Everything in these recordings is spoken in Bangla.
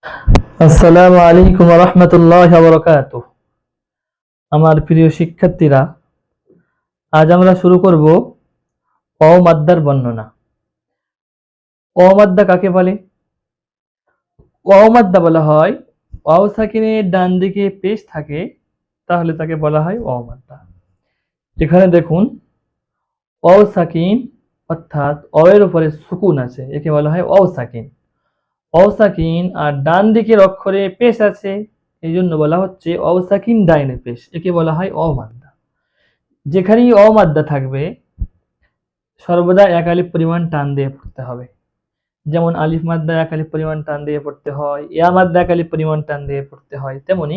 আসসালামু আলাইকুম ওয়া রাহমাতুল্লাহি ওয়া বারাকাতুহু। আমার প্রিয় শিক্ষার্থীরা, আজ আমরা শুরু করব অ মাদ্দার বর্ণনা। অ মাদ্দা কাকে বলে? অ মাদ্দা বলা হয় ওয়াও সাকিনের ডান দিকে পেশ থাকে, তাহলে তাকে বলা হয় অ মাদ্দা। এখানে দেখুন, অ সাকিন অর্থাৎ অ এর উপরে সুকুন আছে, একে বলা হয় অ সাকিন। অ সাকিন আর ডান দিকের অক্ষরে পেশ আছে, এই জন্য বলা হচ্ছে অ সাকিন ডাইনে পেশ, একে বলা হয় অ মাদ্দা। যেখানেই অ মাদ্দা থাকবে সর্বদা এক আলিফ পরিমাণ টান দিয়ে পড়তে হবে। যেমন আলিফ মাদ্দা এক আলিফ পরিমাণ টান দিয়ে পড়তে হয়, ইয়া মাদ্দা এক আলিফ পরিমাণ টান দিয়ে পড়তে হয়, তেমনি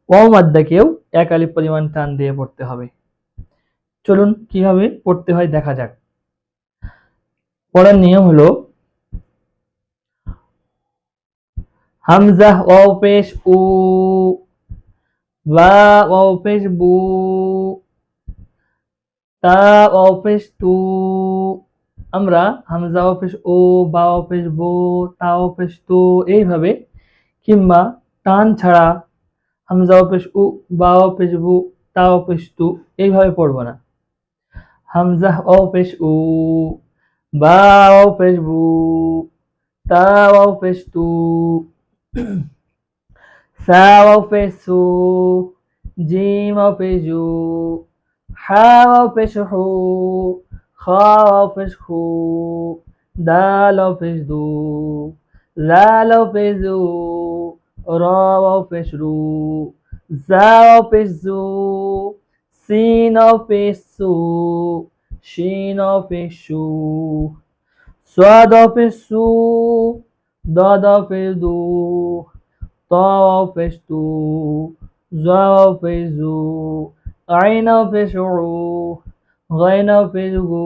অ মাদ্দাকেও এক আলিফ পরিমাণ টান দিয়ে পড়তে হবে। চলুন কিভাবে পড়তে হয় দেখা যাক। পড়ার নিয়ম হলো হামজা ওয়াও পেশ উ, বা ওয়াও পেশ বু, তা ওয়াও পেশ তু। আমরা হামজা ওয়াও পেশ ও, বা ওয়াও পেশ বু, তা ওয়াও পেশ তু এইভাবে, কিংবা টান ছাড়া হামজা ওয়াও পেশ উ, বা ওয়াও পেশ বু, তা ওয়াও পেশ তু এইভাবে পড়ব না। হামজা ওয়াও পেশ উ, বা ওয়াও পেশ বু, তা ওয়াও পেশ তু, সা ওয়াও পেশ সু, জিম ওয়াও পেশ জু, হা ওয়াও পেশ হু, খা ওয়াও পেশ খু, দাল ওয়াও পেশ দু, জাল ওয়াও পেশ জু, র ওয়াও পেশ রু, জা ওয়াও পেশ জু, সিন ওয়াও পেশ সু, শিন ওয়াও পেশ শু, صاد ওয়াও পেশ সু, দদ ওয়াও পেশ দু, ত ওয়াও পেশ তু, জ ওয়াও পেশ জু, আইন ওয়াও পেশ উ, গাইন ওয়াও পেশ গু,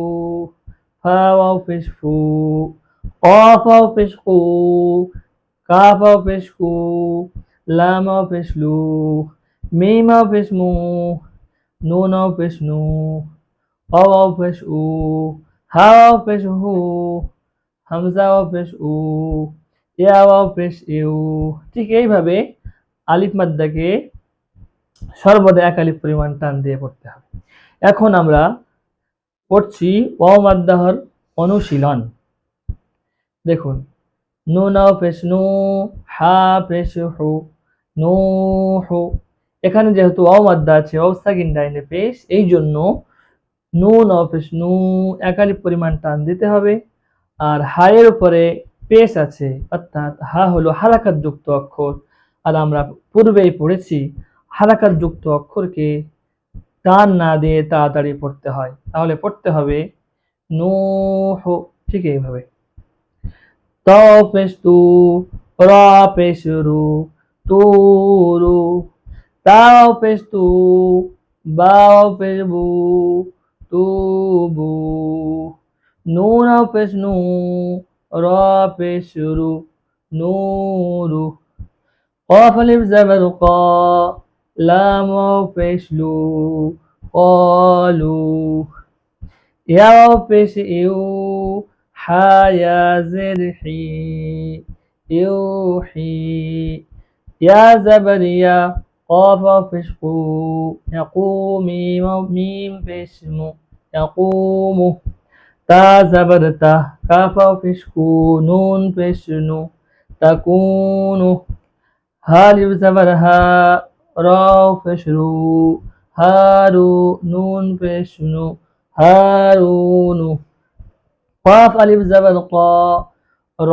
ফা ওয়াও পেশ ফু, কফ ওয়াও পেশ কু, কাফ ওয়াও পেশ কু, লাম ওয়াও পেশ লু, মিম ওয়াও পেশ মু, নুন ওয়াও পেশ নু, অ ওয়াও পেশ উ, হা ওয়াও পেশ হু, হামজা ওয়াও পেশ উ, ইয়া ওয়াও পেশ ইউ। ঠিক এইভাবে আলিফ মাদ্দাকে সর্বদা এক আলিফ পরিমাণ টান দিয়ে পড়তে হবে। এখন আমরা পড়ছি ওয়াও মাদ্দাহর অনুশীলন। দেখুন, নুন ওয়াও পেশ নু, হা পেশ হু, নু হু। এখানে যেহেতু ওয়াও মাদ্দা আছে, ওয়াও সাকিন ডাইনে পেশ, এই জন্য নুন ওয়াও পেশ নু এক আলিফ পরিমাণ টান দিতে হবে। আর হায়ের উপরে পেশ আছে, অর্থাৎ হা হলো হারাকাত যুক্ত অক্ষর, আর আমরা পূর্বেই পড়েছি হারাকাত যুক্ত অক্ষরকে টান না দিয়ে তাড়াতাড়ি পড়তে হয়, তাহলে পড়তে হবে নূহ। ঠিক এইভাবে ত পেশ তু, র পেশ রু, তুরু, তা পেশ তু, বা পেশ বু, তুবু, নুন পেশ নু, র পেশ রু, নূরু, কফ আলিফ জবর ক, লাম পেশ লু, কলু, ইয়া পেশ ইউ, হা ইয়া জের হি, ইউহি, ইয়া জবর ইয়া, কফ পেশ কু, ইয়াকুমি মিম পেশ মু, ইয়াকুমু, তা জবর তা, কাফ পেশ কু, নুন পেশ নু, তাকুনু, হা আলিফ জবর হা, র পেশ রু, হারু, নুন পেশ নু, হারুনু, কফ আলিফ জবর ক, র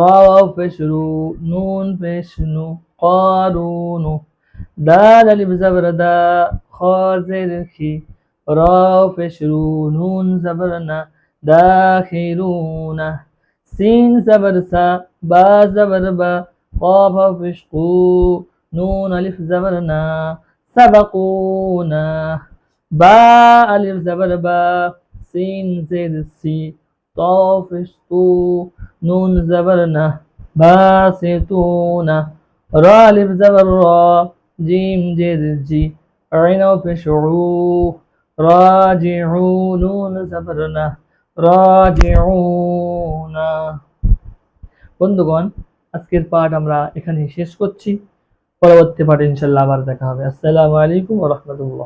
পেশ রু, নুন পেশ নু, কারুনু, দাল আলিফ জবর দা, খ জের খি, র পেশ রু, নুন জবর না, দাখিরুনা, সিন জবর সা, বা জবর বা, কফ পেশ কু, নুন আলিফ জবর না, সাবাকুনা, বা আলিফ জবর বা, সিন জের সি, ত পেশ তু, নুন জবর না, বাসিতুনা, র আলিফ জবর র, জিম জের জি, আইন পেশ উ, রাজিউ, নুন জবর না, রাজিউনা। বন্ধুগণ, আজকের পাঠ আমরা এখানেই শেষ করছি। পরবর্তী পাঠে ইনশাআল্লাহ আবার দেখা হবে। আসসালামু আলাইকুম ওয়া রাহমাতুল্লাহ।